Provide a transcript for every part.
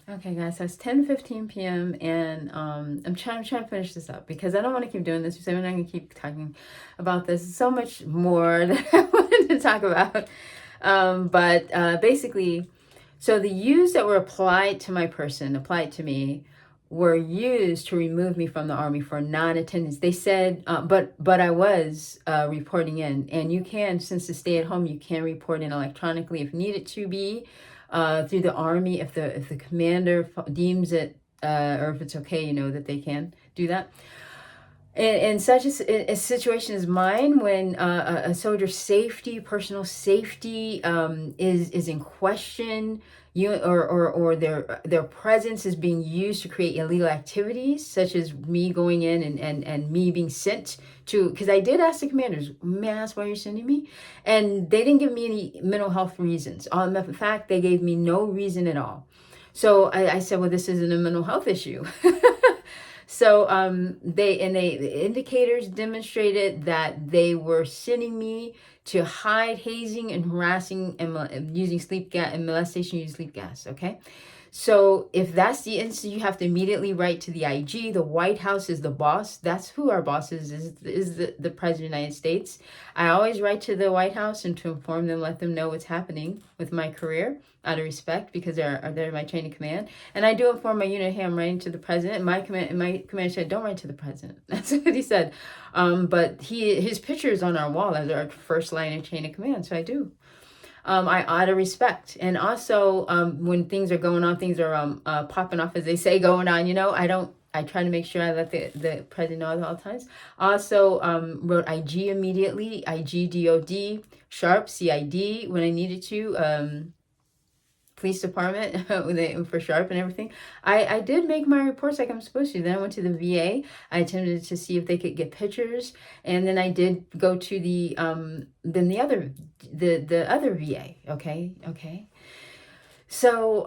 Okay, guys, so it's 10:15 p.m. and I'm trying to finish this up because I don't want to keep doing this. So I'm not going to keep talking about this. So much more that I wanted to talk about. But basically, so the U's that were applied to my person, applied to me, were used to remove me from the Army for non-attendance. They said, but I was reporting in, and you can, since the stay at home, you can report in electronically if needed to be through the Army if the commander deems it or if it's okay, that they can do that. In such a situation as mine, when a soldier's safety, personal safety, is in question, or their presence is being used to create illegal activities, such as me going in and me being sent to, because I did ask the commanders, may I ask why you're sending me? And they didn't give me any mental health reasons. In fact, they gave me no reason at all. So I said, well, this isn't a mental health issue. So the indicators demonstrated that they were sending me to hide hazing and harassing and using sleep gas and molestation using sleep gas. Okay. So if that's the instance, you have to immediately write to the IG. The White House is the boss. That's who our boss is the President of the United States. I always write to the White House and to inform them, let them know what's happening with my career out of respect, because they're my chain of command. And I do inform my unit, hey, I'm writing to the president. My commander said, don't write to the president. That's what he said. But his picture is on our wall as our first line of chain of command. So I do. Out of respect. And also, when things are going on, things are popping off, as they say, going on, I try to make sure I let the president know at all times. Also, wrote IG immediately, IG DOD, sharp, CID when I needed to, police department for sharp and everything. I did make my reports like I'm supposed to. Then I went to the VA. I attempted to see if they could get pictures, and then I did go to the other VA. Okay. So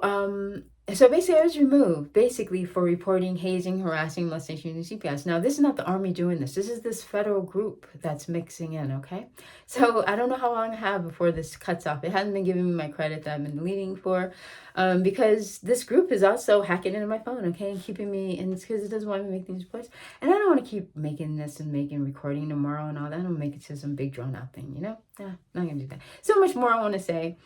basically, I was removed basically for reporting hazing, harassing, molestation, and CPS. Now, this is not the Army doing this. This is this federal group that's mixing in, okay? So I don't know how long I have before this cuts off. It hasn't been giving me my credit that I've been deleting for, because this group is also hacking into my phone, okay, and keeping me, and it's because it doesn't want me to make these reports. And I don't want to keep making this and recording tomorrow and all that. I don't make it to some big drawn out thing, Yeah, not going to do that. So much more I want to say.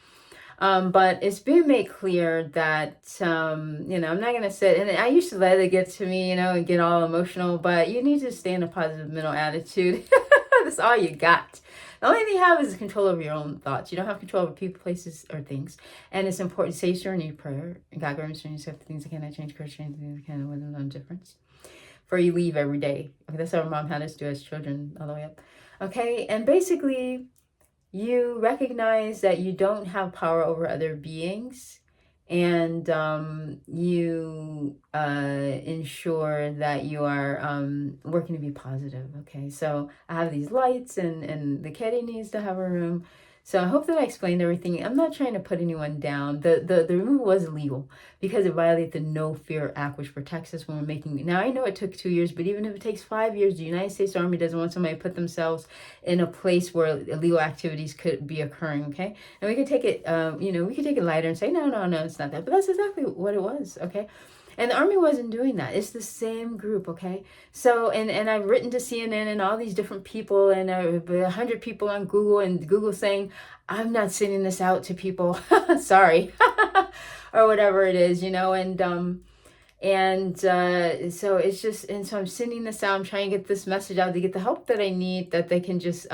But it's been made clear that, I'm not going to sit, and I used to let it get to me, and get all emotional, but you need to stay in a positive mental attitude. That's all you got. The only thing you have is control over your own thoughts. You don't have control over people, places, or things. And it's important to say your need prayer. God grants you accept the things that cannot change, courage change the things that can, with no difference. For you leave every day. Okay, that's what our mom had us do as children all the way up. Okay, and basically, you recognize that you don't have power over other beings, and you ensure that you are working to be positive. Okay, so I have these lights, and the kitty needs to have a room. So I hope that I explained everything. I'm not trying to put anyone down. The removal was illegal because it violated the No Fear Act, which protects us when we're making. Now, I know it took 2 years, but even if it takes 5 years, the United States Army doesn't want somebody to put themselves in a place where illegal activities could be occurring, okay? And we could take it, we could take it lighter and say, no, it's not that. But that's exactly what it was, okay? And the Army wasn't doing that. It's the same group, okay? So, and I've written to CNN and all these different people, and 100 people on Google, and Google saying, I'm not sending this out to people. Sorry. Or whatever it is, so it's just, and so I'm sending this out. I'm trying to get this message out to get the help that I need, that they can just,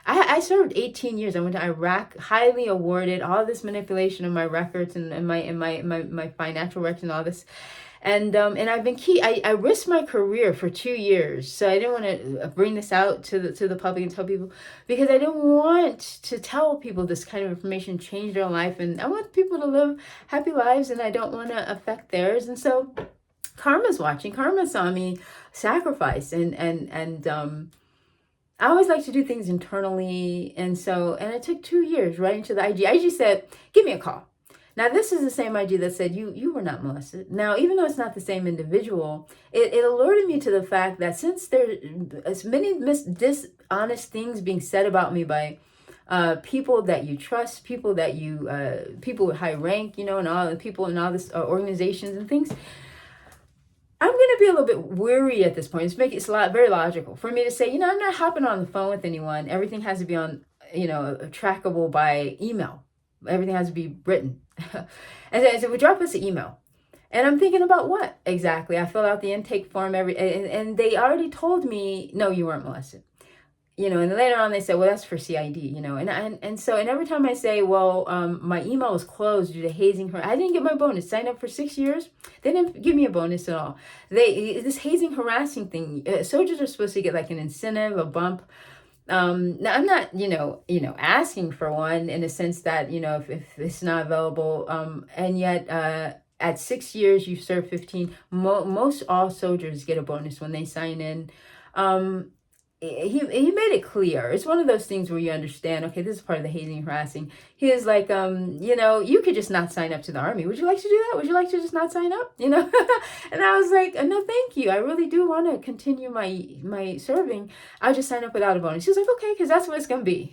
I served 18 years. I went to Iraq, highly awarded, all this manipulation of my records and my financial records and all this. And I've been I risked my career for 2 years. So I didn't want to bring this out to the public and tell people, because I didn't want to tell people this kind of information, change their life. And I want people to live happy lives, and I don't want to affect theirs. And so Karma's watching. Karma saw me sacrifice, and I always like to do things internally. And it took 2 years writing to the IG. IG said, give me a call. Now, this is the same IG that said you were not molested. Now, even though it's not the same individual, it alerted me to the fact that since there's many dishonest things being said about me by people that you trust, people that you, people with high rank, you know, and all the people in all this organizations and things. I'm going to be a little bit weary at this point. It's very logical for me to say, you know, I'm not hopping on the phone with anyone. Everything has to be on, you know, trackable by email. Everything has to be written. And so we drop us an email. And I'm thinking about what exactly? I filled out the intake form and they already told me, no, you weren't molested. You know, and later on they said, well, that's for CID, you know, and so every time I say, well, my email was closed due to hazing her, I didn't get my bonus. Signed up for 6 years, they didn't give me a bonus at all. This hazing, harassing thing, soldiers are supposed to get like an incentive, a bump. Now I'm not, asking for one in the sense that, you know, if it's not available, and yet, at 6 years, you serve 15. Most all soldiers get a bonus when they sign in. He made it clear. It's one of those things where you understand, okay, this is part of the hazing, harassing. He is like, you could just not sign up to the Army. Would you like to do that? Would you like to just not sign up? You know? And I was like, no, thank you. I really do want to continue my serving. I'll just sign up without a bonus. He was like, okay, because that's what it's going to be.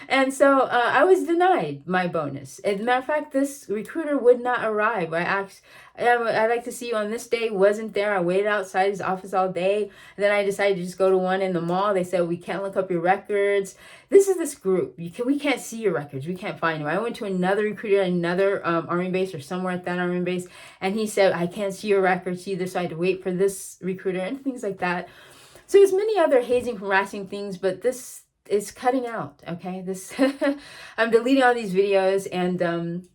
And so I was denied my bonus. As a matter of fact, this recruiter would not arrive. I asked, I'd like to see you on this day. Wasn't there. I waited outside his office all day. And then I decided to just go to one in the mall. They said, we can't look up your records. This group. We can't see your records. We can't find them. I went to another recruiter at another Army base or somewhere at that Army base. And he said, I can't see your records either. So I had to wait for this recruiter and things like that. So there's many other hazing, harassing things, but this is cutting out. Okay. I'm deleting all these videos and,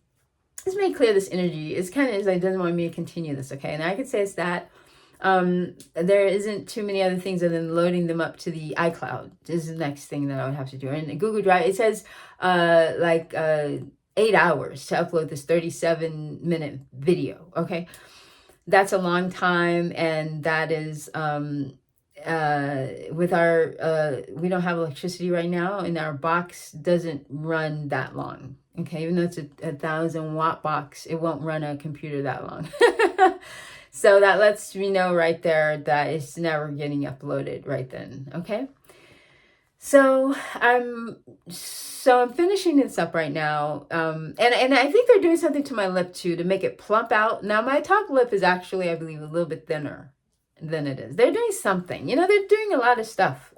let's make clear this energy is kind of like doesn't want me to continue this, okay? And I could say it's that there isn't too many other things other than loading them up to the iCloud. This is the next thing that I would have to do. And Google Drive, it says 8 hours to upload this 37-minute video, okay? That's a long time, and that is with our we don't have electricity right now, and our box doesn't run that long. Okay, even though it's a 1,000-watt box, it won't run a computer that long. So that lets me know right there that it's never getting uploaded right then. Okay. So I'm finishing this up right now. And I think they're doing something to my lip too to make it plump out. Now my top lip is actually, I believe, a little bit thinner than it is. They're doing something. You know, they're doing a lot of stuff